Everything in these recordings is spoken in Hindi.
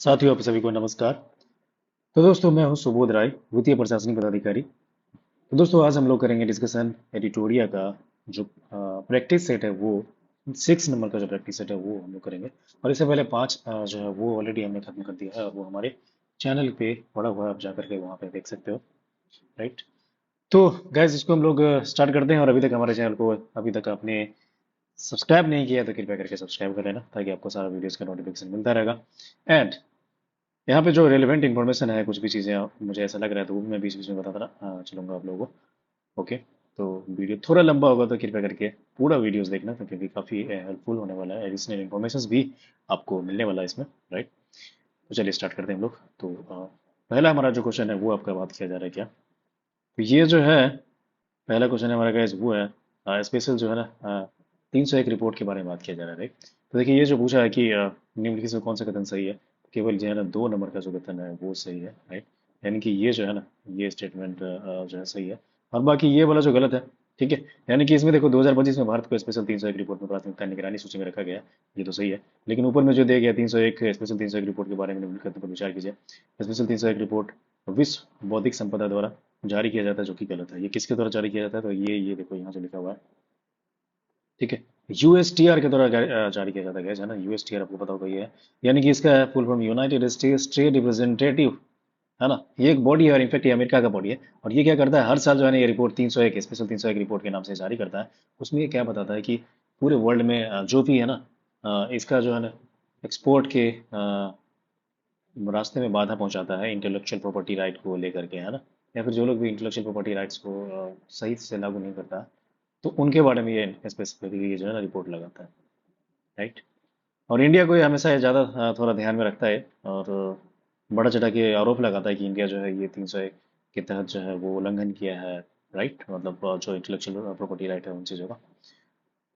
साथियों आप सभी को नमस्कार। तो दोस्तों मैं हूं सुबोध राय, वित्तीय प्रशासनिक पदाधिकारी। तो दोस्तों आज हम लोग करेंगे डिस्कशन एडिटोरिया का जो प्रैक्टिस सेट है वो 6 नंबर का जो प्रैक्टिस सेट है वो हम लोग करेंगे। और इससे पहले 5 जो है वो ऑलरेडी हमने खत्म कर दिया है और वो हमारे चैनल पे पड़ा हुआ है, आप जाकर के वहाँ पे देख सकते हो। राइट। तो गैस इसको हम लोग स्टार्ट करते हैं। और अभी तक हमारे चैनल को अभी तक आपने सब्सक्राइब नहीं किया तो कृपया करके सब्सक्राइब कर लेना, ताकि आपको सारा वीडियोस का नोटिफिकेशन मिलता रहेगा। एंड यहाँ पे जो रेलिवेंट इन्फॉर्मेशन है, कुछ भी चीज़ें मुझे ऐसा लग रहा है तो वो मैं बीच बीच में बताता चलूंगा आप लोगों को। ओके। तो वीडियो थोड़ा लंबा होगा तो कृपया करके पूरा वीडियोस देखना, तो क्योंकि काफ़ी हेल्पफुल होने वाला है, एडिशनल इन्फॉर्मेशन भी आपको मिलने वाला है इसमें। राइट। तो चलिए स्टार्ट करते हैं हम लोग। तो पहला हमारा जो क्वेश्चन है वो आपका बात किया जा रहा है क्या। तो ये जो है पहला क्वेश्चन है हमारा गाइस, वो है स्पेशल जो है ना 301 रिपोर्ट के बारे में बात किया जा रहा है। राइट। तो देखिए ये जो पूछा है कि निम्नलिखित में कौन सा कथन सही है, तो केवल जो है ना 2 नंबर का जो कथन है वो सही है। राइट। यानी कि ये जो है ना ये स्टेटमेंट जो है सही है, और बाकी ये वाला जो गलत है। ठीक है। यानी कि इसमें देखो 2025 में भारत को स्पेशल 301 रिपोर्ट में प्राथमिकता निगरानी सूची में रखा गया है, ये तो सही है। लेकिन ऊपर में जो दिया गया 301 स्पेशल 301 रिपोर्ट के बारे में निम्नलिखित कथन पर विचार कीजिए। स्पेशल 301 रिपोर्ट विश्व बौद्धिक संपदा द्वारा जारी किया जाता है, जो कि गलत है। ये किसके द्वारा जारी किया जाता है, तो ये देखो यहाँ जो लिखा हुआ है। ठीक है। यूएसटीआर के द्वारा जारी किया जाता है ना। यूएसटीआर आपको पता होगा ये है, यानी कि इसका full form United states trade representative है ना। ये एक बॉडी है और इनफैक्ट ये अमेरिका का बॉडी है। और ये क्या करता है, हर साल जो है ना ये रिपोर्ट 301 स्पेशल 301 रिपोर्ट के नाम से जारी करता है। उसमें ये क्या बताता है कि पूरे वर्ल्ड में जो भी है ना इसका जो है ना एक्सपोर्ट के रास्ते में बाधा पहुंचाता है इंटेलेक्चुअल प्रॉपर्टी राइट को लेकर के, है ना। या फिर जो लोग भी इंटेलेक्चुअल प्रॉपर्टी राइट्स को सही से लागू नहीं करता, तो उनके बारे में ये स्पेसिफिकली जो है ना रिपोर्ट लगाता है। राइट। और इंडिया को ये हमेशा ये ज़्यादा थोड़ा ध्यान में रखता है, और बड़ा चढ़ा के आरोप लगाता है कि इंडिया जो है ये 301 के तहत जो है वो उल्लंघन किया है। राइट। मतलब जो इंटेलेक्चुअल प्रॉपर्टी राइट है उन चीज़ों का।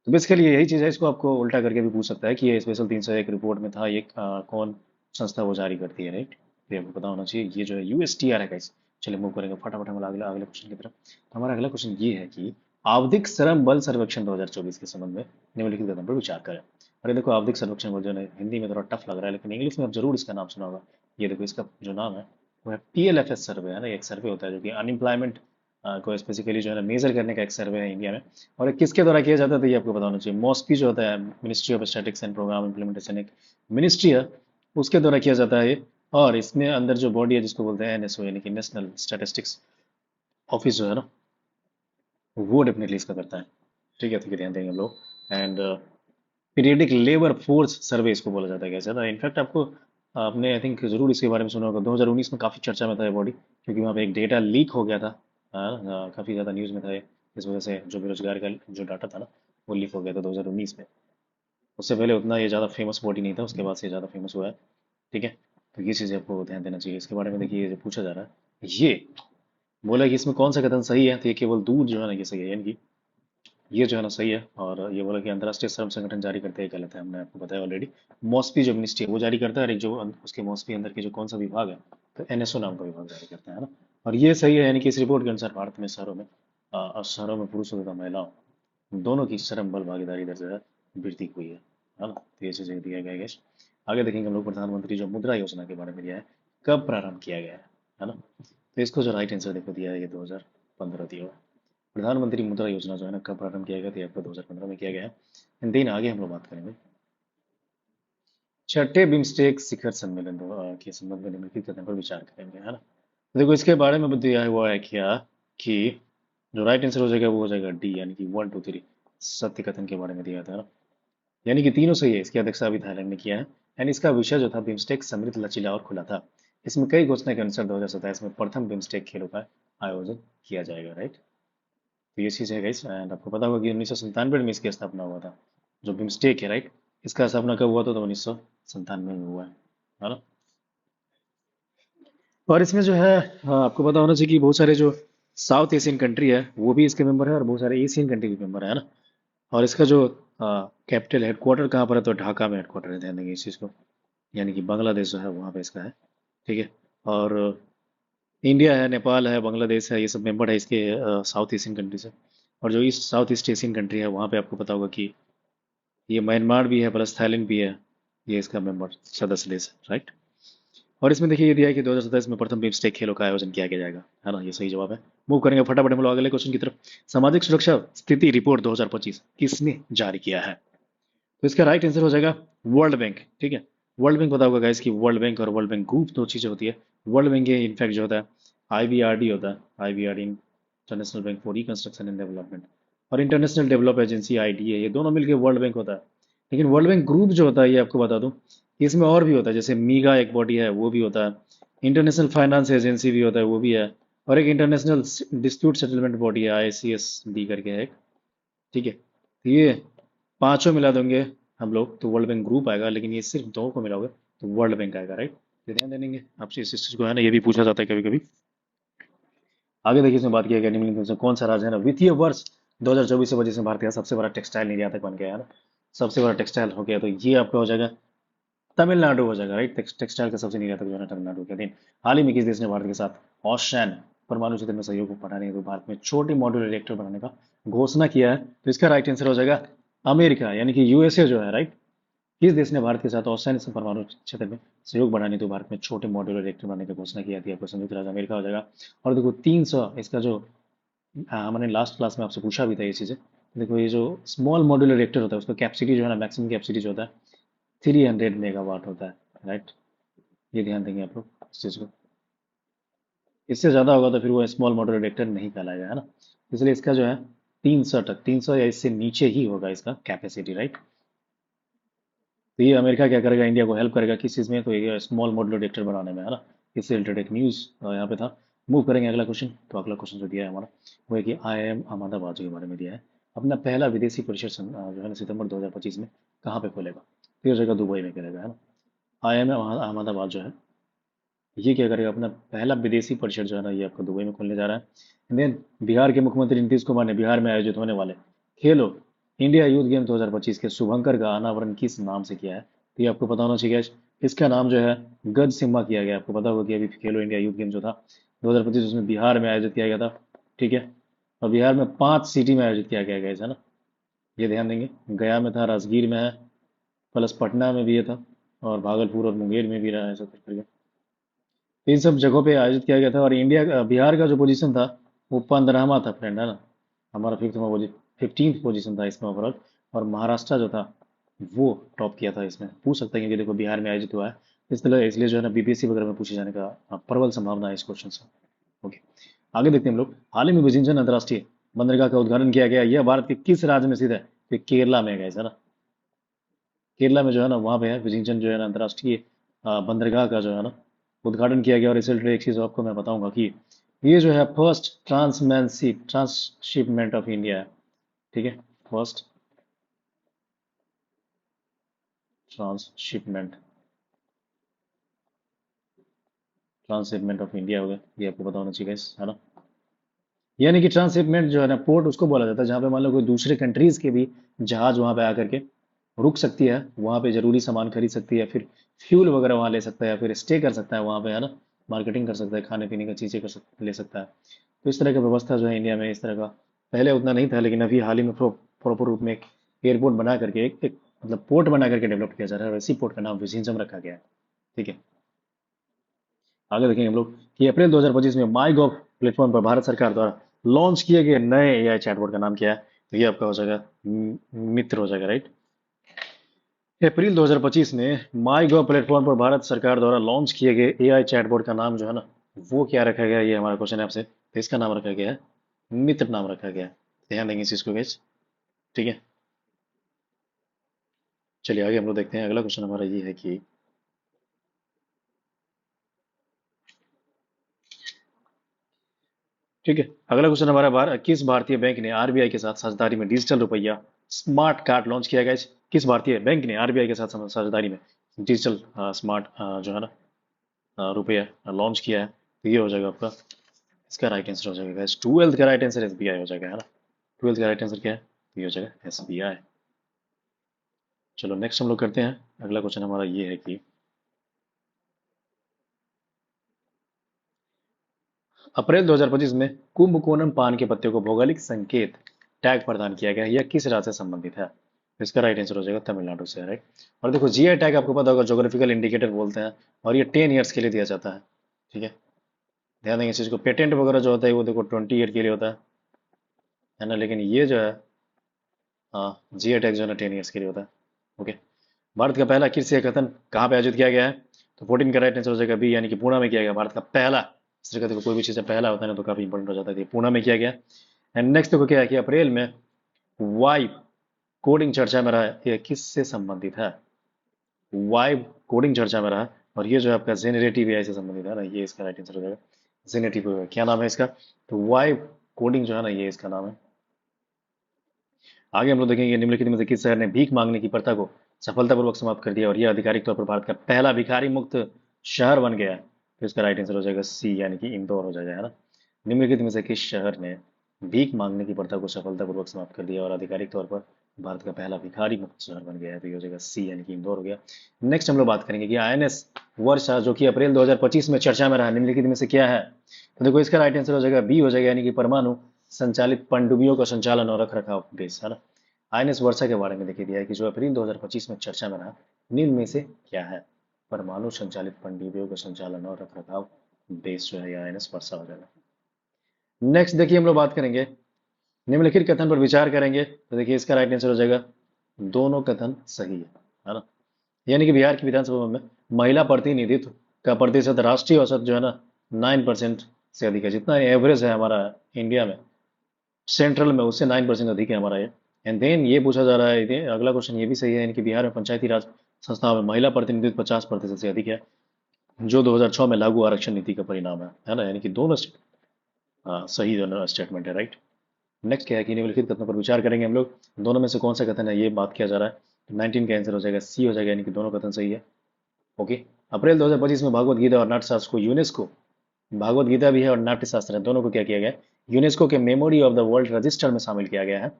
तो बेसिकली यही चीज़ है, इसको आपको उल्टा करके भी पूछ सकता है कि ये स्पेशल 301 रिपोर्ट में था, ये कौन संस्था वो जारी करती है। राइट। तो ये आपको पता होना चाहिए। ये जो है यूएसटीआर है गाइस। चलिए मूव करेंगे फटाफट हम अगले अगले क्वेश्चन की तरफ। तो हमारा अगला क्वेश्चन ये है कि आवधिक श्रम बल सर्वेक्षण 2024 के संबंध में निम्नलिखित कथन पर विचार करें। अरे देखो आवधिक सर्वेक्षण बल जो है हिंदी में थोड़ा टफ लग रहा है, लेकिन इंग्लिश में आप जरूर इसका नाम सुना होगा। ये देखो इसका जो नाम है वो है पीएलएफएस सर्वे, है ना। ये एक सर्वे होता है जो कि अनएम्प्लॉयमेंट को स्पेसिफिकली जो है ना मेजर करने का एक सर्वे है इंडिया में। और ये किसके द्वारा किया जाता है, तो ये आपको बताना चाहिए। मॉस्पी जो होता है, ministry of statics and programme implementation, एक मिनिस्ट्री है, उसके द्वारा किया जाता है ये। और इसमें अंदर जो बॉडी है जिसको बोलते हैं एनएसओ, यानी कि नेशनल स्टैटिस्टिक्स ऑफिस जो है ना, वो डेफिनेटली इसका करता है। ठीक है। ठीक है, ध्यान देंगे हम लोग। And periodic labour force survey इसको बोला जाता है कैसे था। इनफैक्ट आपको आपने आई थिंक जरूर इसके बारे में सुना होगा, 2019 में काफ़ी चर्चा में था ये बॉडी, क्योंकि वहाँ पे एक डेटा लीक हो गया था। काफ़ी ज़्यादा न्यूज़ में था ये। इस वजह से जो बेरोजगार का जो डाटा था ना वो लीक हो गया था 2019 में। उससे पहले उतना ये ज़्यादा फेमस बॉडी नहीं था, उसके बाद से ज़्यादा फेमस हुआ है। ठीक है। तो ये चीज़ें आपको ध्यान देना चाहिए इसके बारे में। देखिए ये जो पूछा जा रहा है, ये बोला कि इसमें कौन सा कथन सही है, तो ये केवल दूर जो है ना ये सही है, यानी कि ये जो है ना सही है। और ये बोला कि अंतर्राष्ट्रीय श्रम संगठन जारी करते हैं, गलत है, हमने आपको बताया ऑलरेडी। मॉस्पी जो मिनिस्ट्री है वो जारी करता है, और एक जो उसके मॉस्पी अंदर के जो कौन सा विभाग है, तो एनएसओ नाम का विभाग जारी करता है ना। और ये सही है, यानी कि इस रिपोर्ट के अनुसार भारत में शहरों में पुरुषों तथा महिलाओं दोनों की श्रम बल भागीदारी दर जो है वृद्धि हुई है ना। तो ये चीजें दिया गया है guys। आगे देखेंगे हम लोग प्रधानमंत्री जो मुद्रा योजना के बारे में दिया है, कब प्रारंभ किया गया है ना। तो इसको जो राइट आंसर देखो दिया है, ये 2015 दिया हुआ है। प्रधानमंत्री मुद्रा योजना जो है ना कब प्रारंभ किया गया था, आपको 2015 में किया गया है। एंड देन आगे हम लोग बात करेंगे छठे बिम्स्टेक शिखर सम्मेलन के संबंध में निम्नलिखित कथन पर विचार करेंगे, है ना। तो देखो इसके बारे में दिया हुआ है क्या कि जो राइट आंसर हो जाएगा वो हो जाएगा डी, यानी कि 1 2 3 सत्य कथन के बारे में दिया था, है ना। यानी कि तीनों सही है। इसकी अध्यक्षता अभी थाईलैंड ने किया है। एंड इसका विषय जो था बिम्स्टेक समृद्ध लचीला और खुला था। इसमें कई घोषणा के अनुसार 2027 में प्रथम बिम्स्टेक खेलों का आयोजन किया जाएगा। राइट। तो ये चीज़ है गाइस। एंड आपको पता होगा कि 1997 में इसकी स्थापना हुआ था, जो बिम्स्टेक है। राइट। इसका स्थापना कब हुआ था, तो 1997 में हुआ है ना। और इसमें जो है आपको पता होना चाहिए कि बहुत सारे जो साउथ एशियन कंट्री है वो भी इसके मेंबर है, और बहुत सारे एशियन कंट्री भी मेंबर है ना। और इसका जो कैपिटल हेडक्वार्टर कहाँ पर है, तो ढाका में हेडक्वार्टर है, ध्यान देंगे इस चीज़ को। यानी कि बांग्लादेश जो है वहाँ पे इसका है। ठीक है। और इंडिया है, नेपाल है, बांग्लादेश है, ये सब मेंबर है इसके साउथ एशियन कंट्री से। और जो east south east Asian country है वहाँ पे आपको पता होगा कि ये म्यांमार भी है प्लस थाईलैंड भी है, ये इसका मेंबर सदस्य देश है। राइट। और इसमें देखिए ये दिया है कि 2027 में प्रथम बिम्स्टेक खेलों का आयोजन किया जाएगा, है ना, ये सही जवाब है। मूव करेंगे फटाफट हम लोग अगले क्वेश्चन की तरफ। सामाजिक सुरक्षा स्थिति रिपोर्ट 2025 किसने जारी किया है? तो इसका राइट आंसर हो जाएगा वर्ल्ड बैंक। ठीक है, वर्ल्ड बैंक पता होगा गाइस कि वर्ल्ड बैंक और वर्ल्ड बैंक ग्रुप दो चीजें होती है। वर्ल्ड बैंक ये इनफैक्ट जो होता है आईबीआरडी होता है, IBRD international bank for reconstruction and development, और इंटरनेशनल डेवलप एजेंसी आईडीए, ये दोनों मिलकर वर्ल्ड बैंक होता है। लेकिन वर्ल्ड बैंक ग्रुप जो होता है ये आपको बता दूं, इसमें और भी होता है, जैसे मीगा एक बॉडी है वो भी होता है, इंटरनेशनल फाइनेंस एजेंसी भी होता है वो भी है, और एक इंटरनेशनल डिस्प्यूट सेटलमेंट बॉडी है आईसीएसडी करके है एक। ठीक है, तो ये पांचों मिला देंगे हम लोग तो वर्ल्ड बैंक ग्रुप आएगा, लेकिन ये सिर्फ दो को मिलाओगे तो वर्ल्ड बैंक आएगा, राइट। तो ध्यान देंगे आपसे इस चीज को, है ना, ये भी पूछा जाता है कभी कभी। आगे देखिए इसमें बात किया गया निम्नलिखित में से कौन सा राज्य है ना वित्तीय वर्ष 2024 से वजह से भारत का सबसे बड़ा टेक्सटाइल निर्यातक बन गया है ना, सबसे बड़ा टेक्सटाइल हो गया, तो ये आपका हो जाएगा तमिलनाडु हो जाएगा, राइट। टेक्सटाइल का सबसे निर्यातक जो है ना तमिलनाडु के दिन। हाल ही में किस देश ने भारत के साथ ऑशैन परमाणु क्षेत्र में सहयोग को बढ़ाने हेतु भारत में छोटे मॉड्यूलर रिएक्टर बनाने का घोषणा किया है? तो इसका राइट आंसर हो जाएगा अमेरिका, यानी कि यूएसए जो है, राइट। किस देश ने भारत के साथ ऑस्ट्रेलिया से परमाणु क्षेत्र में सहयोग बढ़ाने तो भारत में छोटे मॉड्यूलर रिएक्टर बनाने की घोषणा की थी? आपको संयुक्त राज्य अमेरिका हो जाएगा। और देखो 300 इसका जो हमने लास्ट क्लास में आपसे पूछा भी था ये चीज़ें। देखो ये जो स्मॉल मॉड्यूलर रिएक्टर होता है उसका कैपेसिटी जो है ना, मैक्सिमम कैपेसिटी जो होता है 300 मेगावाट होता है, राइट। ये ध्यान देंगे आप लोग इस चीज़ को। इससे ज़्यादा होगा तो फिर वो स्मॉल मॉड्यूलर रिएक्टर नहीं कहलाएगा, है ना। इसलिए इसका जो है 300 तक, 300 या इससे नीचे ही होगा इसका कैपेसिटी, राइट। तो ये अमेरिका क्या करेगा, इंडिया को हेल्प करेगा किस चीज़ में, तो ये स्मॉल मॉड्यूलर रिएक्टर बनाने में, है ना। इससे रिलेटेड एक न्यूज़ यहाँ पे था। मूव करेंगे अगला क्वेश्चन। तो अगला क्वेश्चन जो दिया है हमारा वो है कि IIM अहमदाबाद के बारे में दिया है, अपना पहला विदेशी परिषद जो है ना सितंबर 2025 में कहाँ पे खोलेगा? तो ये जगह दुबई में करेगा, है ना। IIM अहमदाबाद जो है ये क्या करेगा, अपना पहला विदेशी परिषद जो है ना ये आपको दुबई में खोलने जा रहा है। देन बिहार के मुख्यमंत्री नीतीश कुमार ने बिहार में आयोजित होने वाले खेलो इंडिया यूथ गेम 2025 के शुभंकर का अनावरण किस नाम से किया है? तो ये आपको पता होना चाहिए। इसका नाम जो है गज सिम्हा किया गया। आपको पता होगा कि अभी खेलो इंडिया यूथ गेम जो था 2025 उसमें बिहार में आयोजित किया गया था। ठीक है, और बिहार में 5 सिटी में आयोजित किया गया है ना, ये ध्यान देंगे। गया में था, राजगीर में है, प्लस पटना में भी ये था, और भागलपुर और मुंगेर में भी रहा है, ऐसा कुछ करके इन सब जगहों पे आयोजित किया गया था। और इंडिया का बिहार का जो पोजीशन था वो 15वां था फ्रेंड, है ना। हमारा 15th पोजीशन था इसमें ओवरऑल। और महाराष्ट्र जो था वो टॉप किया था इसमें। पूछ सकते हैं कि देखो बिहार में आयोजित हुआ है इस तरह, इसलिए जो है ना बीपीएससी वगैरह में पूछे जाने का प्रबल संभावना है इस क्वेश्चन से। ओके, आगे देखते हैं हम लोग। हाल ही में विजिंजन अंतर्राष्ट्रीय बंदरगाह का उद्घाटन किया गया, यह भारत के किस राज्य में स्थित है? तो केरला में है ना। केरला में जो है ना वहाँ पे है विजिंजन जो है ना अंतर्राष्ट्रीय बंदरगाह का जो है ना उद्घाटन किया गया। और इससे रिलेटेड एक चीज़ आपको मैं बताऊंगा कि ये जो है फर्स्ट ट्रांसशिपमेंट ऑफ इंडिया है। ठीक है, first transshipment transshipment of India हो गया, ये आपको पता होना चाहिए guys, है ना। यानी कि ट्रांसशिपमेंट जो है ना पोर्ट उसको बोला जाता है जहाँ पे मान लो कोई दूसरे कंट्रीज के भी जहाज वहाँ पे आकर के रुक सकती है, वहाँ पे जरूरी सामान खरीद सकती है, फिर फ्यूल वगैरह वहाँ ले सकता है, या फिर स्टे कर सकता है वहाँ पे, है ना। मार्केटिंग कर सकता है, खाने पीने का चीज़ें ले सकता है। तो इस तरह का व्यवस्था जो है इंडिया में इस तरह का पहले उतना नहीं था, लेकिन अभी हाल ही में प्रॉपर रूप में एक एयरपोर्ट बना करके एक मतलब पोर्ट बना करके डेवलप किया जा रहा है, और इसी पोर्ट का नाम विजिंजम रखा गया है। ठीक है, आगे देखेंगे हम लोग कि अप्रैल 2025 में माई गॉव प्लेटफॉर्म पर भारत सरकार द्वारा लॉन्च किए गए नए एआई चैटबॉट का नाम क्या है? तो ये आपका हो जाएगा मित्र हो जाएगा, राइट। अप्रैल 2025 में माई गॉव प्लेटफॉर्म पर भारत सरकार द्वारा लॉन्च किए गए एआई चैटबॉट का नाम जो है ना वो क्या रखा गया है? ये हमारा क्वेश्चन है आपसे। तो इसका नाम रखा गया है मित्र, नाम रखा गया है। ध्यान देंगे इस चीज को guys, ठीक है। चलिए आगे हम लोग देखते हैं। अगला क्वेश्चन हमारा ये है कि ठीक है, अगला क्वेश्चन हमारा किस भारतीय बैंक ने आरबीआई के साथ साझेदारी में डिजिटल रुपया स्मार्ट कार्ड लॉन्च किया गया? किस भारतीय बैंक ने आरबीआई के साथ साझेदारी में डिजिटल स्मार्ट जो है ना रुपया लॉन्च किया है? तो ये हो जाएगा आपका, इसका राइट आंसर हो जाएगा गाइस 12th का राइट आंसर एसबीआई हो जाएगा, है ना। 12th का राइट आंसर क्या है? तो ये हो जाएगा एसबीआई। चलो नेक्स्ट हम लोग करते हैं। अगला क्वेश्चन हमारा ये है कि अप्रैल 2025 में कुंभकोणम पान के पत्ते को भौगोलिक संकेत टैग प्रदान किया गया, यह किस राज्य से संबंधित है? इसका राइट आंसर हो जाएगा तमिलनाडु से, राइट। और देखो जीआई टैग आपको पता होगा जोग्राफिकल इंडिकेटर बोलते हैं, और ये 10 ईयर्स के लिए दिया जाता है, ठीक है। ध्यान देंगे इस चीज़ को। पेटेंट वगैरह जो होता है वो देखो 20 ईयर के लिए होता है ना, लेकिन ये जो है, हाँ, जीआई टैग जो है ना 10 ईयर्स के लिए होता है। ओके। भारत का पहला कृषि कथन कहाँ पे आयोजित किया गया है? तो 14 का राइट आंसर हो जाएगा बी, यानी कि पुणे में किया गया भारत का पहला। इस तरह का देखो कोई भी चीज़ का पहला होता है ना तो काफी इंपॉर्टेंट हो जाता है, ये पुणे में किया गया। एंड नेक्स्ट देखो क्या है कि अप्रैल में वाइब कोडिंग चर्चा में रहा है, ये किससे संबंधित है? वाइब कोडिंग चर्चा में रहा है, और ये जो है आपका जेनरेटिव एआई से संबंधित है ना, ये इसका राइट आंसर हो जाएगा। जेनरेटिव एआई क्या नाम है इसका? तो वाइब कोडिंग जो है ना ये इसका नाम है। आगे हम लोग देखेंगे निम्नलिखित में से किस शहर ने भीख मांगने की प्रथा को सफलतापूर्वक समाप्त कर दिया और यह आधिकारिक तौर पर भारत का पहला भिखारी मुक्त शहर बन गया है? तो इसका राइट आंसर हो जाएगा सी, यानी कि इंदौर हो जाएगा, है ना। निम्नलिखित में से किस शहर ने भीख मांगने की प्रथा को सफलतापूर्वक समाप्त कर दिया और आधिकारिक तौर पर भारत का पहला भिखारी मुक्त शहर बन गया है? तो ये हो जाएगा सी, यानी कि इंदौर हो गया। नेक्स्ट हम लोग बात करेंगे कि आईएनएस वर्षा जो कि अप्रैल 2025 में चर्चा में रहा, निम्नलिखित में से क्या है? तो देखो इसका राइट आंसर हो जाएगा बी हो जाएगा, यानी कि परमाणु संचालित पनडुब्बियों का संचालन और रख रखाव बेस, है ना। आईएनएस वर्षा के बारे में देखिए दिया है कि जो अप्रैल 2025 में चर्चा में रहा, निम्न में से क्या है? परमाणु संचालित पनडुब्बियों का संचालन और रख रखाव बेस जो है आईएनएस वर्षा हो जाएगा। नेक्स्ट देखिए हम लोग बात करेंगे, निम्नलिखित कथन पर विचार करेंगे, तो देखिए इसका राइट आंसर हो जाएगा दोनों कथन सही है ना। यानी कि बिहार की विधानसभा में महिला प्रतिनिधित्व का प्रतिशत राष्ट्रीय औसत जो है ना 9% से अधिक है, जितना एवरेज है हमारा इंडिया में सेंट्रल में उससे 9% अधिक है हमारा ये। एंड देन ये पूछा जा रहा है, ये अगला क्वेश्चन ये भी सही है, इनकी बिहार में पंचायती राज संस्थाओं में महिला प्रतिनिधित्व 50% से अधिक है, जो 2006 में लागू आरक्षण नीति का परिणाम है ना। यानी कि दोनों सही दोनों स्टेटमेंट है, राइट। नेक्स्ट क्या है कि निम्नलिखित कथनों पर विचार करेंगे हम लोग, दोनों में से कौन सा कथन है ये बात किया जा रहा है। तो 19 का आंसर हो जाएगा सी हो जाएगा, यानी कि दोनों कथन सही है। ओके। अप्रैल 2025 में भागवत गीता और नाट्यशास्त्र को यूनेस्को, भागवत गीता भी है और नाट्य शास्त्र है, दोनों को क्या किया गया है? यूनेस्को के memory of the world register में शामिल किया गया है,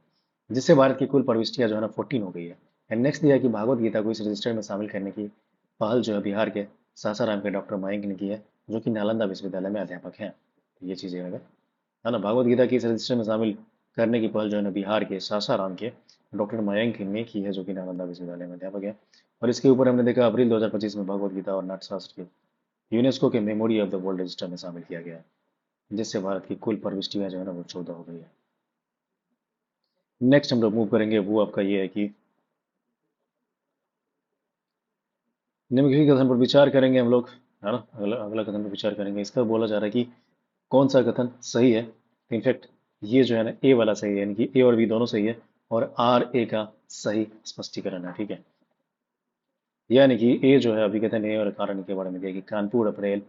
जिससे भारत की कुल प्रविष्टियां जो है ना 14 हो गई है। एंड नेक्स्ट दिया है कि भागवत गीता को इस रजिस्टर में शामिल करने की पहल जो है बिहार के सासाराम के डॉक्टर मयंक ने की है, जो कि नालंदा विश्वविद्यालय में अध्यापक हैं। तो ये चीज़ें है ना, भागवत गीता की इस रजिस्टर में शामिल करने की पहल जो है ना बिहार के सासाराम के डॉक्टर मयंक ने की है, जो कि नालंदा विश्वविद्यालय में अध्यापक है। और इसके ऊपर हमने देखा अप्रैल 2025 में भागवत गीता और नाट्यशास्त्र के यूनेस्को के memory of the world register में शामिल किया गया है, जिससे भारत की कुल प्रविष्टियां जो है ना वो 14 हो गई है। नेक्स्ट हम लोग मूव करेंगे, वो आपका ये है कि निम्नलिखित कथन पर विचार करेंगे हम लोग, है ना। अगला अगला कथन पर विचार करेंगे, इसका बोला जा रहा है कि कौन सा कथन सही है। इनफैक्ट ये जो है ना ए वाला सही है, यानी कि ए और बी दोनों सही है, और आर ए का सही स्पष्टीकरण है, ठीक है। यानी कि ए जो है अभिकथन ए और कारण के बारे में दिया कि कानपुर अप्रैल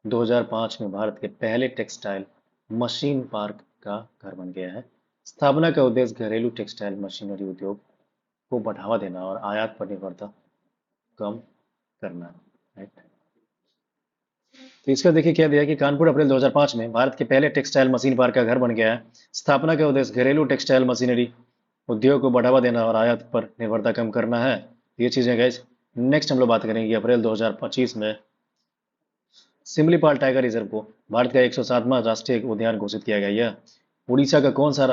2005 में भारत के पहले टेक्सटाइल मशीन पार्क का घर बन गया है। स्थापना का उद्देश्य घरेलू टेक्सटाइल मशीनरी उद्योग को बढ़ावा देना और आयात पर निर्भरता कम करना, राइट। तो इसका देखिए क्या दिया कि कानपुर अप्रैल 2005 में भारत के पहले टेक्सटाइल मशीन पार्क का घर बन गया है। स्थापना का उद्देश्य घरेलू टेक्सटाइल मशीनरी उद्योग को बढ़ावा देना और आयात पर निर्भरता कम करना है। ये चीजें गाइस। नेक्स्ट हम लोग बात करेंगे अप्रैल 2025 में सिमलीपाल टाइगर रिजर्व को भारत का 107वां राष्ट्रीय उद्यान घोषित किया गया। यह उड़ीसा का कौन सा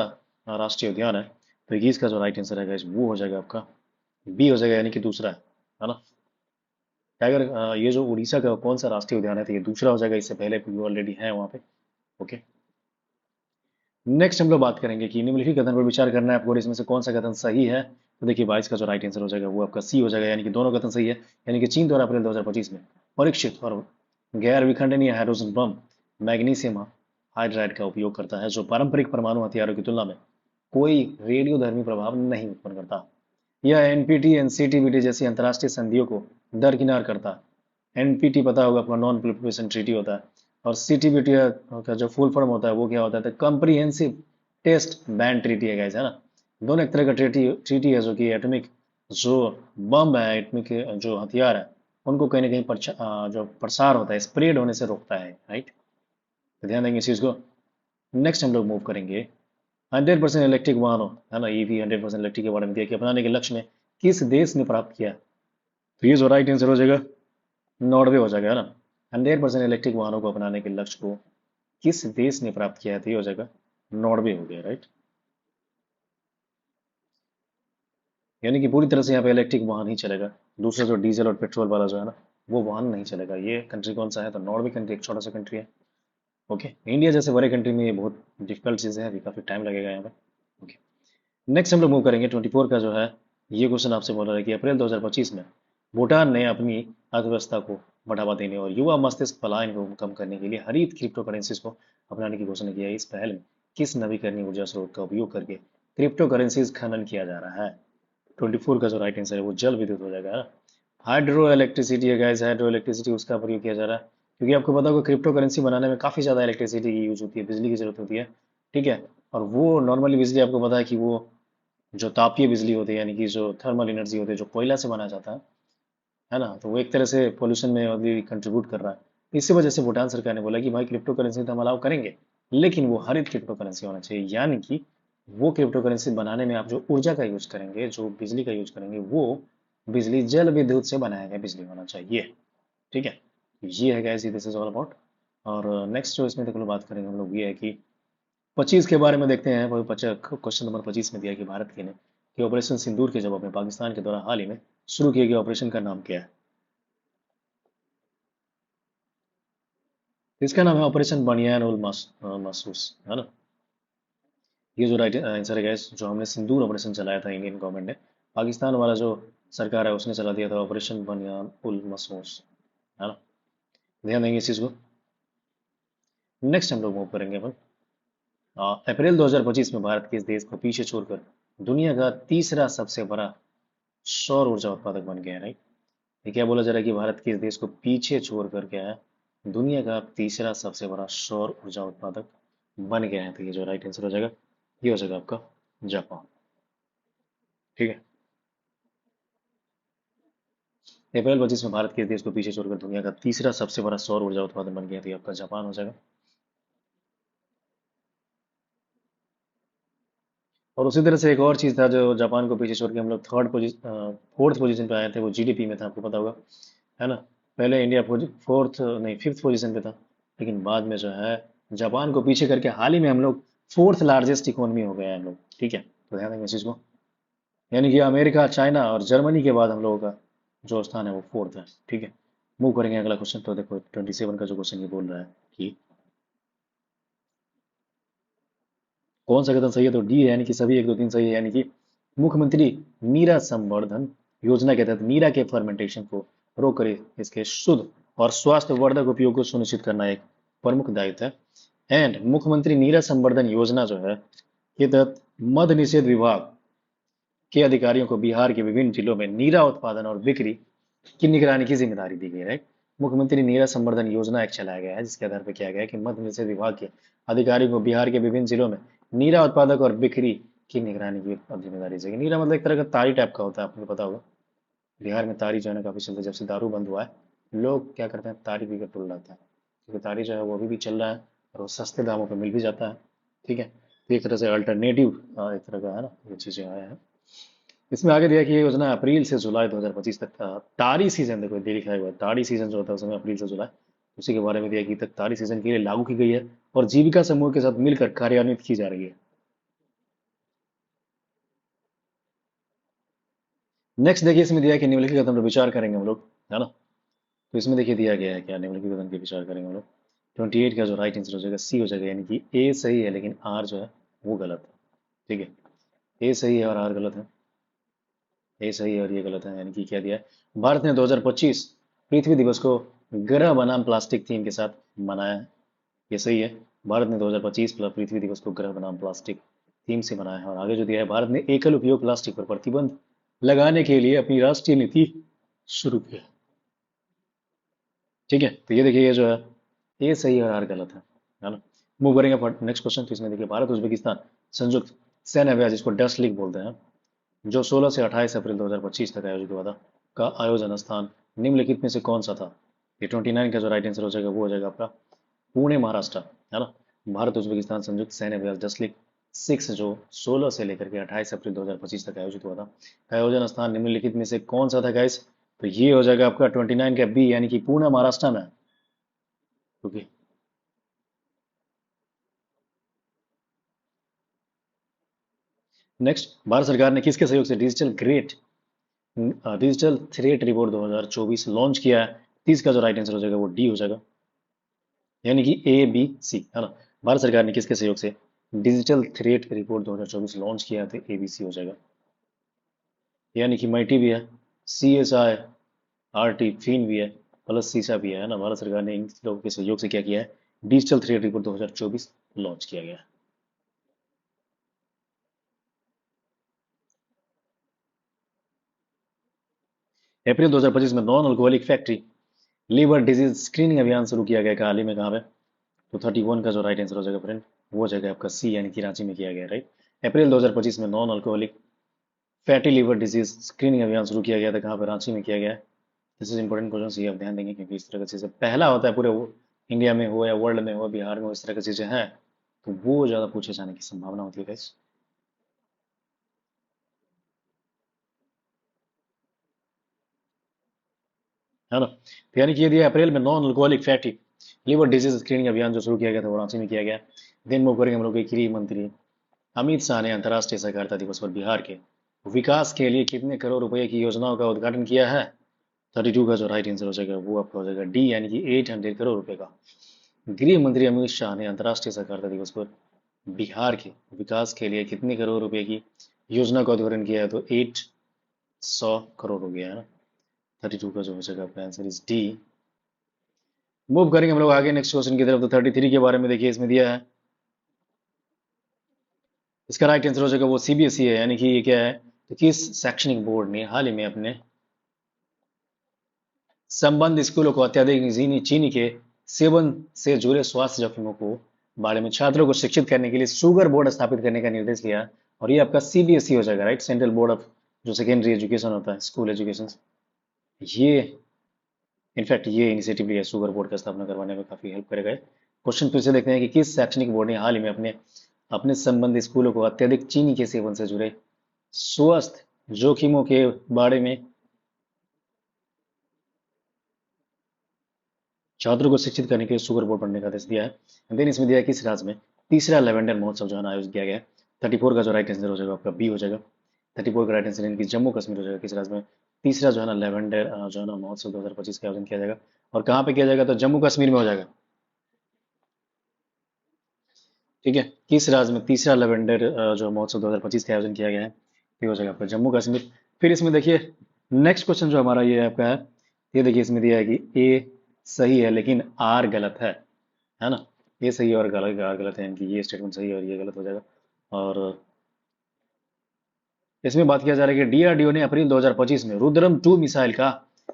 राष्ट्रीय उद्यान है? तो इसका जो राइट आंसर है गाइस वो हो जाएगा आपका बी हो जाएगा, यानी कि दूसरा है ना। टाइगर ये जो उड़ीसा का कौन सा राष्ट्रीय उद्यान है, तो ये दूसरा हो जाएगा, इससे पहले ऑलरेडी है वहाँ पे। ओके। नेक्स्ट हम लोग बात करेंगे कि निम्नलिखित कथन पर विचार करना है आपको और इसमें से कौन सा कथन सही है। तो देखिए 22 का जो राइट आंसर हो जाएगा वो आपका सी हो जाएगा, यानी कि दोनों कथन सही है। यानी कि चीन द्वारा अप्रैल 2025 में परीक्षित और गैर विखंडनीय हाइड्रोजन बम मैग्नीशियम हाइड्राइड का उपयोग करता है, जो पारंपरिक परमाणु हथियारों की तुलना में कोई रेडियोधर्मी प्रभाव नहीं उत्पन्न करता। यह एनपीटी एनसीटीबीटी जैसी अंतर्राष्ट्रीय संधियों को दरकिनार करता है। एनपीटी पता होगा आपको, नॉन प्रोलिफरेशन ट्रीटी होता है, और सीटीबीटी का जो फुल फॉर्म होता है वो क्या होता है? कॉम्प्रिहेंसिव टेस्ट बैन ट्रीटी है गाइस, है ना। दोनों एक तरह का ट्रीटी ट्रीटी है, जो कि एटॉमिक जो बम है, एटॉमिक जो हथियार है उनको कहीं ना कहीं जो प्रसार होता है स्प्रेड होने से रोकता है, राइट। तो ध्यान देंगे इस चीज को। नेक्स्ट हम लोग मूव करेंगे 100% इलेक्ट्रिक वाहनों, है ना, ईवी 100% इलेक्ट्रिक के बारे में दिया कि अपनाने के लक्ष्य में किस देश ने प्राप्त किया? तो ये जो राइट आंसर हो जाएगा नॉर्वे हो जाएगा, है ना। 100% इलेक्ट्रिक वाहनों को अपनाने के लक्ष्य को किस देश ने प्राप्त किया है? तो ये हो जाएगा नॉर्वे हो गया, राइट। यानी कि पूरी तरह से यहाँ पे इलेक्ट्रिक वाहन ही चलेगा। दूसरा जो डीजल और पेट्रोल वाला जो है ना, वो वाहन नहीं चलेगा। ये कंट्री कौन सा है? तो नॉर्वे कंट्री, एक छोटा सा कंट्री है। ओके, इंडिया जैसे बड़े कंट्री में ये बहुत डिफिकल्ट चीज़ें हैं, अभी काफ़ी टाइम लगेगा यहाँ पे। ओके, नेक्स्ट हम लोग मूव करेंगे 24 का जो है। ये क्वेश्चन आपसे बोल रहा है कि अप्रैल 2025 में भूटान ने अपनी अर्थव्यवस्था को बढ़ावा देने और युवा मस्तिष्क पलायन को कम करने के लिए हरित क्रिप्टो करेंसीज को अपनाने की घोषणा की है। इस पहल में किस नवीकरणीय ऊर्जा स्रोत का उपयोग करके क्रिप्टो करेंसीज खनन किया जा रहा है? 24 का जो राइट आंसर है वो जल विद्युत हो जाएगा। हाइड्रो इलेक्ट्रिसिटी है गाइस, हाइड्रो इलेक्ट्रिसिटी उसका प्रयोग किया जा रहा है, क्योंकि आपको पता होगा क्रिप्टो करेंसी बनाने में काफ़ी ज़्यादा इलेक्ट्रिसिटी की यूज होती है, बिजली की जरूरत होती है। ठीक है, और वो नॉर्मली बिजली आपको पता है कि वो जो तापीय बिजली होती है, यानी कि जो थर्मल एनर्जी होती है, जो कोयला से बनाया जाता है ना, तो वो एक तरह से पोल्यूशन में अभी कंट्रीब्यूट कर रहा है। इसी वजह से भूटान सरकार ने बोला कि भाई क्रिप्टो करेंसी तो हम अलाउ करेंगे, लेकिन वो हरित क्रिप्टो करेंसी होना चाहिए। यानी कि वो क्रिप्टो करेंसी बनाने में आप जो ऊर्जा का यूज करेंगे, जो बिजली का यूज करेंगे, वो बिजली जल विद्युत से बनाया गया बिजली होना चाहिए। ठीक है, ये है guys, this is all about. और नेक्स्ट जो इसमें देखो बात करेंगे हम लोग, ये है कि 25 के बारे में देखते हैं। क्वेश्चन नंबर 25 में दिया कि भारत के ने कि ऑपरेशन सिंदूर के जवाब में पाकिस्तान के द्वारा हाल ही में शुरू किए गए ऑपरेशन का नाम क्या है? इसका नाम है ऑपरेशन बनियान उल महसूस, है ना। ये जो राइट आंसर है गैस, जो हमने सिंदूर ऑपरेशन चलाया था इंडियन गवर्नमेंट ने, पाकिस्तान वाला जो सरकार है उसने चला दिया था ऑपरेशन बनियान उल महसूस, है ना। ध्यान देंगे इस चीज को। नेक्स्ट हम लोग मूव करेंगे अपन। अप्रैल 2025 में भारत किस देश को पीछे छोड़कर दुनिया का तीसरा सबसे बड़ा सौर ऊर्जा उत्पादक बन गया है? राइट, ये क्या बोला जा रहा है कि भारत किस देश को पीछे छोड़कर क्या है, दुनिया का तीसरा सबसे बड़ा सौर ऊर्जा उत्पादक बन गया है? तो ये जो राइट आंसर हो जाएगा, ये हो जाएगा आपका जापान। ठीक है, अप्रैल 25 में भारत किस देश को पीछे छोड़कर दुनिया का तीसरा सबसे बड़ा सौर ऊर्जा उत्पादन बन गया? तो ये आपका जापान हो जाएगा। और उसी तरह से एक और चीज़ था जो जापान को पीछे छोड़ के हम लोग फोर्थ पोजीशन पे आए थे, वो जीडीपी में था, आपको पता होगा, है ना। पहले इंडिया फोर्थ नहीं, फिफ्थ पोजीशन पे था, लेकिन बाद में जो है जापान को पीछे करके हाल ही में हम लोग फोर्थ लार्जेस्ट इकोनॉमी हो गए हैं हम लोग। ठीक है, तो ध्यान देंगे इस चीज़ को। यानी कि अमेरिका, चाइना और जर्मनी के बाद हम लोगों का जो स्थान है वो फोर्थ है। ठीक है, मूव करेंगे अगला क्वेश्चन। तो देखो 27 का जो क्वेश्चन ये बोल रहा है कि कौन सा कथन सही है? तो डी है, यानी कि सभी 1 2 3 सही है। यानी कि मुख्यमंत्री नीरा संवर्धन योजना के तहत नीरा के फर्मेंटेशन को रोककर इसके शुद्ध और स्वास्थ्यवर्धक उपयोग को सुनिश्चित करना एक प्रमुख दायित्व है। एंड मुख्यमंत्री नीरा संवर्धन योजना जो है के तहत मद निषेध विभाग के अधिकारियों को बिहार के विभिन्न जिलों में नीरा उत्पादन और बिक्री की निगरानी की जिम्मेदारी दी गई है। मुख्यमंत्री नीरा संवर्धन योजना एक चलाया गया है, जिसके आधार पर किया गया है कि मद्य निषेध विभाग के अधिकारियों को बिहार के विभिन्न जिलों में नीरा उत्पादक और बिक्री की निगरानी की अब जिम्मेदारी दी गई। नीरा मतलब एक तरह का तारी टाइप का होता है, आपको पता होगा। बिहार में तारी जो है ना काफी चलता है, जब से दारू बंद हुआ है लोग क्या करते हैं, तारी पीकर टुल जाते हैं, क्योंकि तारी जो है वो अभी भी चल रहा है और वो सस्ते दामों पर मिल भी जाता है। ठीक है, तो एक तरह से अल्टरनेटिव एक तरह का है ना, ये चीजें आया है। इसमें आगे दिया कि ये योजना अप्रैल से जुलाई 2025 तक था। तारी सीजन, देखो ये लिखा हुआ है, तारी सीजन जो होता है उसमें अप्रैल से जुलाई, उसी के बारे में दिया कि तक तारी सीजन के लिए लागू की गई है और जीविका समूह के साथ मिलकर कार्यान्वित की जा रही है। नेक्स्ट देखिए, इसमें दिया है कि निम्नलिखित कथन पर विचार करेंगे हम लोग, है ना। तो इसमें देखिए दिया गया है क्या, निम्नलिखित कथन पर विचार करेंगे हम लोग। 28 का जो राइट आंसर हो जाएगा सी हो जाएगा, यानी कि ए सही है लेकिन आर जो है वो गलत है। ठीक है, ए सही है और आर गलत है। ये सही है और ये गलत है, यानी कि क्या दिया है, भारत ने 2025 पृथ्वी दिवस को ग्रह बनाम प्लास्टिक थीम के साथ मनाया है। ये सही है, भारत ने 2025 पृथ्वी दिवस को ग्रह बनाम प्लास्टिक थीम से मनाया है। और आगे जो दिया है, भारत ने एकल उपयोग प्लास्टिक पर प्रतिबंध लगाने के लिए अपनी राष्ट्रीय नीति शुरू की है। ठीक है, तो ये देखिए ये जो है ये सही है और आर गलत है ना। मूव करेंगे नेक्स्ट क्वेश्चन। तो इसमें देखिए भारत उज्बेकिस्तान संयुक्त सैन्य अभ्यास, जिसको डस्ट लीग बोलते हैं, जो 16 से 28 अप्रैल 2025 तक आयोजित हुआ था, का आयोजन स्थान निम्नलिखित में से कौन सा था? ये 29 का जो राइट आंसर हो जाएगा वो हो जाएगा आपका पुणे, महाराष्ट्र, है ना। भारत उज्बेकिस्तान संयुक्त सैन्य अभ्यास डसलिक 6 जो 16 से लेकर के 28 अप्रैल 2025 तक आयोजित हुआ था, का आयोजन स्थान निम्नलिखित में से कौन सा था गाइस? तो ये हो जाएगा आपका 29 का बी, यानी कि पुणे, महाराष्ट्र में। क्योंकि नेक्स्ट, भारत सरकार ने किसके सहयोग से डिजिटल थ्रेट रिपोर्ट 2024 लॉन्च किया है? 30 का जो राइट आंसर हो जाएगा वो डी हो जाएगा, यानी कि ए बी सी, है ना। भारत सरकार ने किसके सहयोग से डिजिटल थ्रेट रिपोर्ट 2024 लॉन्च किया है? तो ए बी सी हो जाएगा, यानी कि माइटी भी है, C S I, R T fin भी है, प्लस सीसा भी है ना। भारत सरकार ने इन लोगों के सहयोग से क्या किया है? डिजिटल थ्रेट रिपोर्ट 2024 लॉन्च किया गया है। अप्रैल 2025 में non alcoholic factory liver disease screening अभियान शुरू किया गया, हाल ही में कहाँ पे? तो 31 का जो राइट आंसर हो जाएगा फ्रेंड वो हो जाएगा आपका सी, यानी कि रांची में किया गया, राइट। अप्रैल 2025 में non alcoholic fatty liver disease screening अभियान शुरू किया गया था, कहाँ पर? रांची में किया गया है। दिस इज इंपॉर्टेंट क्वेश्चन, ये आप ध्यान देंगे क्योंकि इस तरह की चीज़ें पहला होता है पूरे इंडिया में हो या वर्ल्ड में हो, बिहार में हो, इस तरह की चीज़ें हैं तो वो ज़्यादा पूछे जाने की संभावना होती है guys, है ना। तो यानी कि ये दिया अप्रैल में non alcoholic fatty liver disease screening अभियान जो शुरू किया गया था वो रांची में किया गया। दिन मूव करेंगे हम लोग के गृह मंत्री अमित शाह ने अंतर्राष्ट्रीय सहकारिता दिवस पर बिहार के विकास के लिए कितने करोड़ रुपए की योजनाओं का उद्घाटन किया है? 32 का जो राइट आंसर हो जाएगा वो आपका हो जाएगा डी, यानी कि 800 करोड़ रुपए का। गृह मंत्री अमित शाह ने अंतर्राष्ट्रीय सहकारिता दिवस पर बिहार के विकास के लिए कितने करोड़ रुपए की योजना का उद्घाटन किया है? तो 800 करोड़ हो गया है ना। 32 का जो हो जाएगा आपका आंसर इज डी। मूव करेंगे हम लोग आगे नेक्स्ट क्वेश्चन की तरफ। तो 33 के बारे में देखिए, इसमें दिया है, इसका राइट आंसर हो जाएगा वो सीबीएसई है, यानी कि ये क्या है? तो किस शैक्षणिक बोर्ड ने हाल ही में अपने संबंध स्कूलों को अत्यधिक चीनी चीनी के सेवन से जुड़े स्वास्थ्य जोखिमों को बारे में छात्रों को शिक्षित करने के लिए शुगर बोर्ड स्थापित करने का निर्देश लिया? और ये आपका सीबीएसई हो जाएगा, राइट, सेंट्रल बोर्ड ऑफ जो सेकेंडरी एजुकेशन होता है, स्कूल एजुकेशन। ये इनफैक्ट ये इनिशिएटिव लिया शुगर बोर्ड का स्थापना करवाने में, काफी हेल्प करेगा। क्वेश्चन फिर से देखते हैं कि किस शैक्षणिक बोर्ड ने हाल ही में अपने अपने संबंध स्कूलों को अत्यधिक चीनी के सेवन से जुड़े स्वास्थ्य जोखिमों के बारे में छात्रों को शिक्षित करने के लिए शुगर बोर्ड बनने का आदेश दिया है। देन इसमें दिया है किस राज्य में तीसरा लेवेंडर महोत्सव जो है ना आयोजित किया गया है? 34 का जो राइट आंसर हो जाएगा आपका बी हो जाएगा। 34 का राइट आंसर यानी कि जम्मू कश्मीर हो जाएगा। किस राज्य में तीसरा जो है ना लेवेंडर जो है ना महोत्सव 2025 का आयोजन किया जाएगा? और कहाँ पे किया जाएगा? तो जम्मू कश्मीर में हो जाएगा, ठीक है। किस राज्य में तीसरा लेवेंडर जो महोत्सव 2025 का आयोजन किया गया है? ये हो जाएगा आपका जम्मू कश्मीर। फिर इसमें देखिए नेक्स्ट क्वेश्चन जो हमारा ये आपका है, ये देखिए इसमें दिया है कि ए सही है लेकिन आर गलत है ना। ये सही है और गलत, आर गलत है, यानी कि ये स्टेटमेंट सही है और ये गलत हो जाएगा। और इसमें बात किया जा रहा है कि डीआरडीओ ने अप्रैल 2025 में रुद्रम 2 मिसाइल का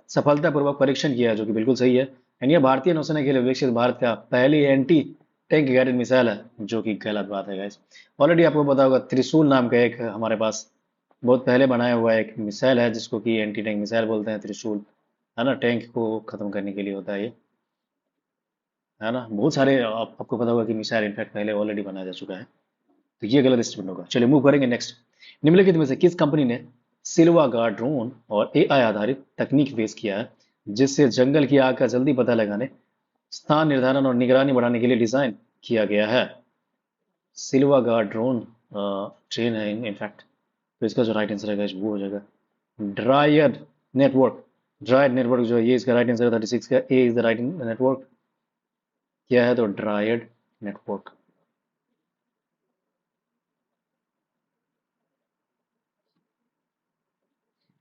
सफलतापूर्वक परीक्षण किया है, जो कि बिल्कुल सही है। यानी ये भारतीय नौसेना के लिए विकसित भारत का पहली एंटी टैंक गाइडेड मिसाइल है, जो कि गलत बात है गाइस। ऑलरेडी आपको पता होगा त्रिशूल नाम का एक हमारे पास बहुत पहले बनाया हुआ एक मिसाइल है जिसको कि एंटी टैंक मिसाइल बोलते हैं, त्रिशूल, है ना। टैंक को खत्म करने के लिए होता है ये, है ना। बहुत सारे आपको पता होगा कि मिसाइल इनफैक्ट पहले ऑलरेडी बनाया जा चुका है। तो ये गलत स्टेटमेंट होगा। चलिए मूव करेंगे नेक्स्ट। निम्नलिखित में से किस कंपनी ने सिल्वा गार्ड ड्रोन और एआई आधारित तकनीक पेश किया है जिससे जंगल की आग का जल्दी पता लगाने, स्थान निर्धारण और निगरानी बढ़ाने के लिए डिजाइन किया गया है? सिल्वा गार्ड ड्रोन ट्रेन है इनफैक्ट। तो इसका जो राइट आंसर है वो हो जाएगा ड्रायड नेटवर्क। ड्रायड नेटवर्क जो है ये इसका राइट आंसर है 36 का, ए इज द राइट नेटवर्क। क्या है? तो ड्रायड नेटवर्क।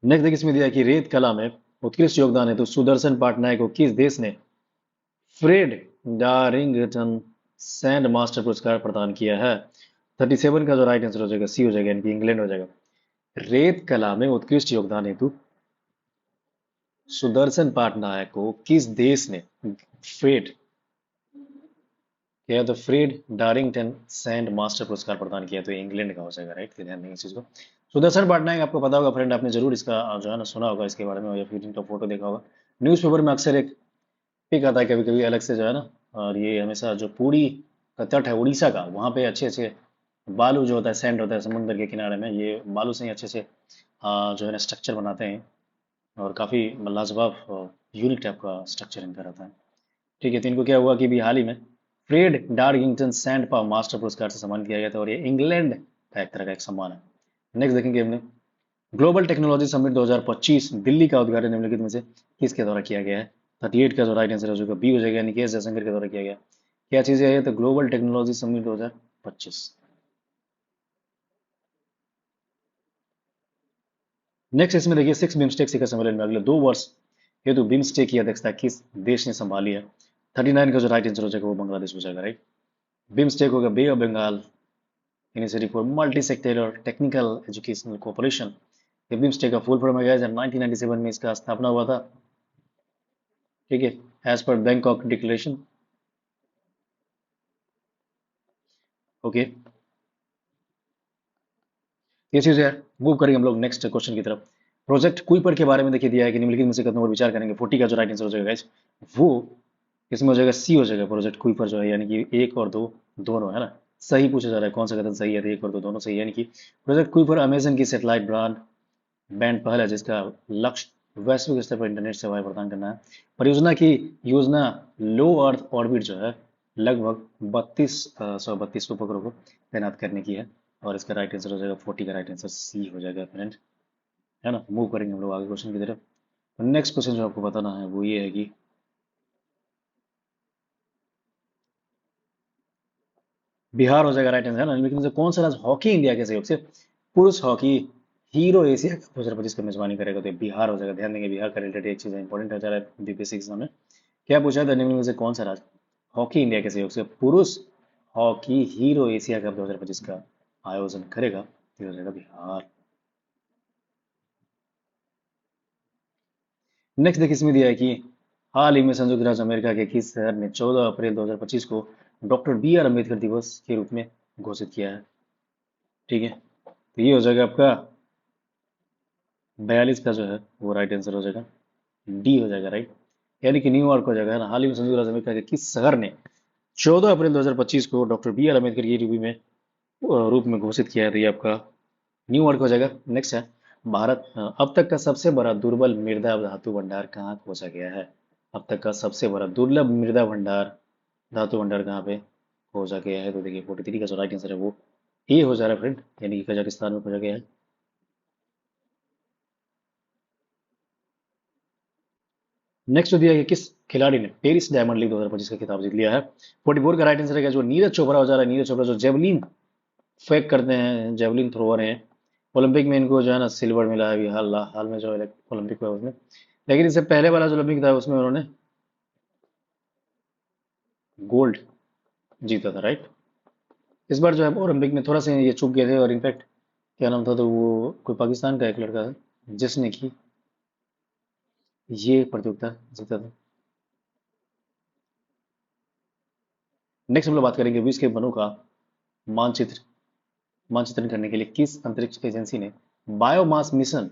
नेक्स्ट देखिए इसमें दिया है कि रेत कला में उत्कृष्ट योगदान है तो सुदर्शन पटनायक को किस देश ने फ्रेड डारिंगटन सैंड मास्टर पुरस्कार प्रदान किया है? 37 का जो राइट आंसर हो जाएगा सी हो जाएगा, यानी कि इंग्लैंड हो जाएगा। रेत कला में उत्कृष्ट योगदान हेतु सुदर्शन पटनायक को किस देश ने फ्रेड, क्या तो फ्रेड डारिंगटन सैंड मास्टर पुरस्कार प्रदान किया? तो ये इंग्लैंड का हो जाएगा, राइट। तो ध्यान देंगे इस चीज को। सुदर्शन पटनायक आपको पता होगा फ्रेंड, आपने जरूर इसका जो है ना सुना होगा इसके बारे में, या फिर इनका फोटो देखा होगा न्यूज़पेपर में। अक्सर एक पिक आता है कभी कभी अलग से जो है ना, और ये हमेशा जो पुरी का तट है उड़ीसा का, वहाँ पे अच्छे अच्छे बालू जो होता है, सैंड होता है समुद्र के किनारे में, ये बालू से ही अच्छे से जो है ना स्ट्रक्चर बनाते हैं। और काफ़ी लाजवाब यूनिक टाइप का स्ट्रक्चर इनका रहता है, ठीक है। तो इनको क्या हुआ कि भी हाल ही में फ्रेड डार्गिंगटन सैंड पावर मास्टर पुरस्कार से सम्मानित किया गया था, और ये इंग्लैंड का एक तरह का एक सम्मान है। नेक्स्ट देखेंगे हमने ग्लोबल टेक्नोलॉजी समिट 2025 दिल्ली का उद्घाटन निम्नलिखित में से किसके द्वारा किया गया है? 38 का जो राइट आंसर हो जाएगा बी हो जाएगा, यानी कि एस जयशंकर के द्वारा किया गया। क्या चीज है ये? तो ग्लोबल टेक्नोलॉजी समिट 2025। नेक्स्ट इसमें देखिए, सिक्स बिम्स्टेक शिखर सम्मेलन में अगले 2 वर्ष हेतु बिम्स्टेक की अध्यक्षता किस देश ने संभाली है? 39 का जो राइट आंसर हो जाएगा वो बांग्लादेश हो जाएगा, राइट। बिम्स्टेक होगा Bay of Bengal initiative for multi sectoral technical educational cooperation. ये बिम्स्टेक का फुल फॉर्म है, 1997 में इसका स्थापना हुआ था, ठीक है, as per Bangkok declaration. Okay, ये चीज है। मूव करेंगे हम लोग नेक्स्ट क्वेश्चन की तरफ। प्रोजेक्ट कुइपर के बारे में देखिए दिया है कि निम्नलिखित में से कथनों पर विचार करेंगे। 40 का जो राइट आंसर हो जाएगा गाइस वो इसमें हो जाएगा सी हो जाएगा। प्रोजेक्ट कुइपर जो है, यानी कि एक और दो दोनों है ना, सही पूछा जा रहा है कौन सा कथन सही है, तो एक और दो दोनों सही है, यानी कि प्रोजेक्ट कुइपर अमेजन की सैटेलाइट बैंड पहल है जिसका लक्ष्य वैश्विक स्तर पर इंटरनेट सेवाएं प्रदान करना है। परियोजना की योजना लो अर्थ ऑर्बिट जो है लगभग 132 उपग्रहों को तैनात करने की है, और इसका राइट आंसर हो जाएगा 40 का राइट आंसर सी हो जाएगा फ्रेंड, है ना। मूव करेंगे हम लोग आगे क्वेश्चन की तरफ। तो नेक्स्ट क्वेश्चन जो आपको बताना है वो ये है कि बिहार हो जाएगा राइट आंसर, है ना। लेकिन से कौन सा राज्य हॉकी इंडिया के सहयोग से पुरुष हॉकी हीरो एशिया कप 2025 का मेजबानी करेगा? तो ये बिहार हो जाएगा। ध्यान देंगे, बिहार का रिलेटेड एक चीज इंपॉर्टेंट है, जरा बीपीएससी एग्जाम में क्या पूछा है, निम्न में से कौन सा राज्य हॉकी इंडिया के सहयोग से पुरुष हॉकी हीरो एशिया कप 2025 का आयोजन करेगा? तो ये हो जाएगा बिहार। नेक्स्ट देखिए, इसमें दिया है कि हाल ही में संयुक्त राज्य अमेरिका के किस शहर ने 14 अप्रैल 2025 को डॉक्टर बी आर अम्बेडकर दिवस के रूप में घोषित किया है? ठीक है, तो ये हो जाएगा आपका 42 का जो है वो राइट आंसर हो जाएगा, डी हो जाएगा, राइट। यानी कि न्यूयॉर्क हो जाएगा, है ना। हाल ही में संयुक्त राज्य अमेरिका के किस शहर ने 14 अप्रैल 2025 को डॉक्टर बी आर अम्बेडकर की रूप में घोषित किया है? तो ये आपका न्यूयॉर्क हो जाएगा। नेक्स्ट है, भारत अब तक का सबसे बड़ा दुर्बल मृदा धातु भंडार कहाँ खोजा गया है? अब तक का सबसे बड़ा दुर्लभ मृदा भंडार धातु भंडार कहाँ पे खोजा गया है? तो देखिए 43 का जो राइट आंसर है वो ए हो जा रहा है फ्रेंड, यानी कि कजाकिस्तान में खोजा गया है। नेक्स्ट जो दिया है कि किस खिलाड़ी ने पेरिस डायमंड लीग 2025 का खिताब जीत लिया है? 44 का राइट आंसर है जो नीरज चोपड़ा हो जा रहा है। नीरज चोपड़ा जो जेवलिन फेंक करते हैं, जेवलिन थ्रोअर हैं, ओलंपिक में इनको जो है ना सिल्वर मिला है अभी हाल हाल में जो ओलंपिक हुआ उसमें। लेकिन इससे पहले वाला जो ओलंपिक था उसमें उन्होंने गोल्ड जीता था, राइट। इस बार जो है ओलंपिक में थोड़ा सा ये चूक गए थे, और इनफैक्ट क्या नाम था, तो वो कोई पाकिस्तान का एक लड़का था जिसने की ये प्रतियोगिता जीता था। नेक्स्ट हम लोग बात करेंगे विश्व के वनों का मानचित्र मानचित्रण करने के लिए किस अंतरिक्ष एजेंसी ने बायोमास मिशन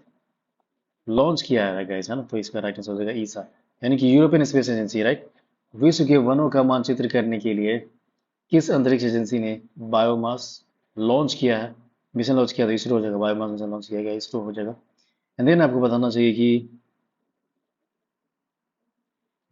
लॉन्च किया है गाइस, है ना। तो इसका राइट आंसर हो जाएगा ईसा, यानी कि यूरोपियन स्पेस एजेंसी, राइट। विश्व के वनों का मानचित्र करने के लिए किस अंतरिक्ष एजेंसी ने बायोमास लॉन्च किया है, मिशन लॉन्च किया? तो इसरो हो जाएगा। बायोमास मिशन लॉन्च किया गया, इसरो हो जाएगा। एंड देन आपको बताना चाहिए कि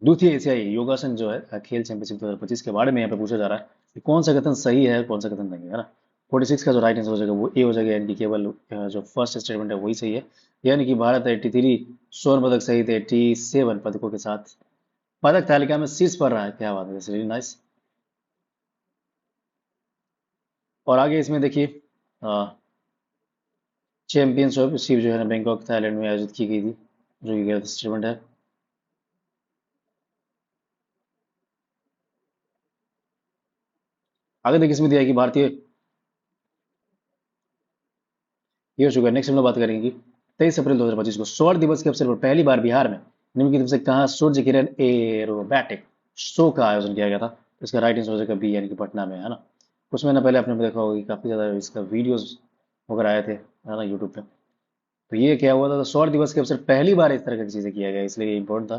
द्वितीय एशियाई योगासन जो है खेल चैंपियनशिप 2025 के बारे में यहाँ पे पूछा जा रहा है कि कौन सा कथन सही है कौन सा कथन नहीं है ना। 46 का जो राइट आंसर हो जाएगा वो ए हो जाएगा, यानी कि केवल जो फर्स्ट स्टेटमेंट है वही सही है। यानी कि भारत 83 स्वर्ण पदक सहित 87 पदकों के साथ पदक तालिका में शीर्ष पर रहा है। क्या बात है, रियली नाइस। और आगे इसमें देखिए चैंपियनशिप जो है ना बैंकॉक थाईलैंड में आयोजित की गई थी, जो कि गलत स्टेटमेंट है। आगे देखिए इसमें दिया है कि भारतीय, ये हो चुका है। नेक्स्ट हम लोग बात करेंगे कि 23 अप्रैल 2025 को स्वर्ण दिवस के अवसर पर पहली बार बिहार में निम्नलिखित में से कहाँ सूर्य किरण एरोबैटिक शो का आयोजन किया गया था? तो इसका राइट आंसर हो जाएगा बी, यानी कि पटना में, है ना। कुछ महीना पहले आपने देखा होगा कि काफी ज्यादा इसका वीडियोस वगैरह आए थे, है ना, यूट्यूब पे। तो ये क्या हुआ था, तो स्वर्ण दिवस के अवसर पहली बार इस तरह की चीजें किया गया, इसलिए ये इंपॉर्टेंट था।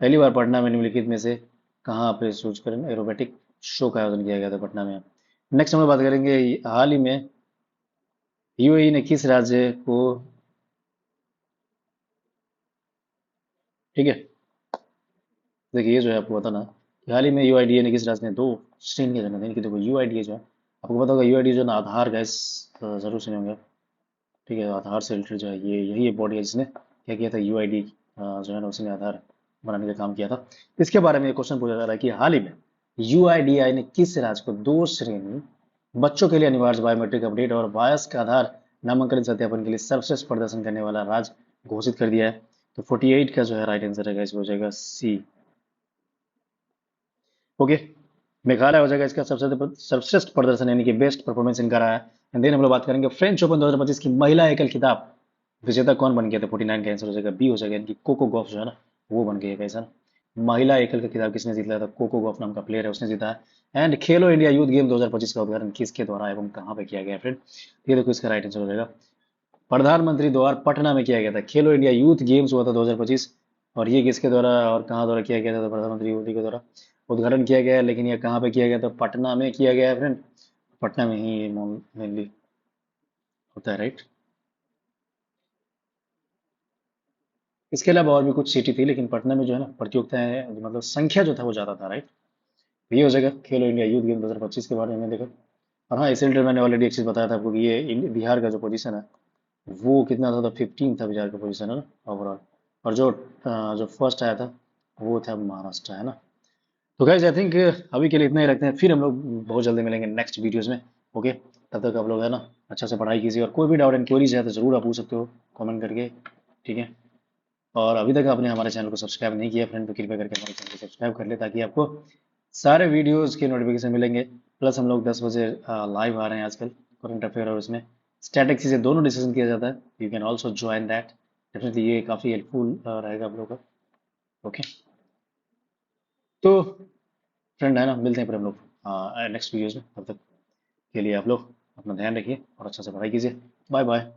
पहली बार पटना में निम्नलिखित में से कहाँ पे सूर्य किरण एरोबैटिक शो का आयोजन किया गया था? पटना में। नेक्स्ट हम लोग बात करेंगे हाल ही में यूएई ने किस राज्य को, ठीक है, देखिए ये जो है आपको बताना कि हाल ही में यूआईडीए ने किस राज्य ने दो श्रेणी का जन्म दिया। कि देखो यूआईडीए जो है, आपको पता होगा यूआईडीए जो है ना, आधार गैस जरूर सुने होंगे। ठीक है, आधार से रिलेटेड जो है ये यही बॉडी है जिसने क्या किया था, यूआईडी जो है ना उसने आधार बनाने का काम किया था। इसके बारे में क्वेश्चन पूछा जा रहा है कि हाल ही में यूआईडीआई ने किस राज्य को दो श्रेणी बच्चों के लिए अनिवार्य बायोमेट्रिक अपडेट और वयस्क आधार नामांकन सत्यापन के लिए सर्वश्रेष्ठ प्रदर्शन करने वाला राज्य घोषित कर दिया है? तो 48 का जो है राइट आंसर है, इसमें हो जाएगा सी। ओके, मेघालय हो जाएगा इसका सबसे सर्वश्रेष्ठ प्रदर्शन, यानी कि बेस्ट परफॉर्मेंस इनका रहा है। एंड देन हम लोग बात करेंगे फ्रेंच ओपन 2025 की महिला एकल खिताब विजेता कौन बन गया था? 49 का आंसर हो जाएगा बी हो जाएगा, यानी कि कोको गॉफ जो है ना वो बन गया कैसा। महिला एकल का खिताब किसने जीता था? कोको गॉफ नाम का प्लेयर है, उसने जीता है। And Khelo India youth game 2025 का उद्घाटन किसके द्वारा एवं कहाँ पे किया गया फ्रेंड? ये देखो इसका राइट आंसर हो जाएगा प्रधानमंत्री द्वारा पटना में किया गया था। खेलो इंडिया यूथ गेम्स हुआ था 2025, और ये किसके द्वारा और कहाँ द्वारा किया गया था? तो प्रधानमंत्री मोदी के द्वारा उद्घाटन किया गया है। लेकिन ये कहाँ पे किया गया? तो पटना में किया गया है फ्रेंड। पटना में ही ये मेनली होता है, राइट। इसके अलावा और भी कुछ सिटी थी, लेकिन पटना में जो है ना प्रतियोगिताएं मतलब संख्या जो था वो ज़्यादा था, राइट। ये हो जाएगा खेलो इंडिया यूथ गेम 2025 के बारे में देखो। और हाँ, इसी रिलेटेड मैंने ऑलरेडी एक चीज़ बताया था आपको कि ये बिहार का जो पोजीशन है वो कितना था? तो 15 था बिहार का पोजीशन, है ना, ओवरऑल। और जो फर्स्ट आया था वो था महाराष्ट्र, है ना। तो गाइज आई थिंक अभी के लिए इतना ही रखते हैं, फिर हम लोग बहुत जल्दी मिलेंगे नेक्स्ट वीडियोस में। ओके, तब तक आप लोग है ना अच्छा से पढ़ाई कीजिए, और कोई भी डाउट इंक्वायरीज है तो ज़रूर आप पूछ सकते हो कमेंट करके, ठीक है। और अभी तक आपने हमारे चैनल को सब्सक्राइब नहीं किया फ्रेंड तो कृपया करके हमारे चैनल को सब्सक्राइब कर ले, ताकि आपको सारे वीडियोस के नोटिफिकेशन मिलेंगे। प्लस हम लोग 10 बजे लाइव आ रहे हैं आजकल करंट अफेयर, और उसमें स्टैटिक्स से दोनों डिसीजन किया जाता है। You can also join that, definitely ये काफ़ी हेल्पफुल रहेगा आप लोगों का। ओके, तो फ्रेंड है ना मिलते हैं फिर हम लोग नेक्स्ट वीडियोज में। तब तक के लिए आप लोग अपना ध्यान रखिए और अच्छा से पढ़ाई कीजिए। Bye bye.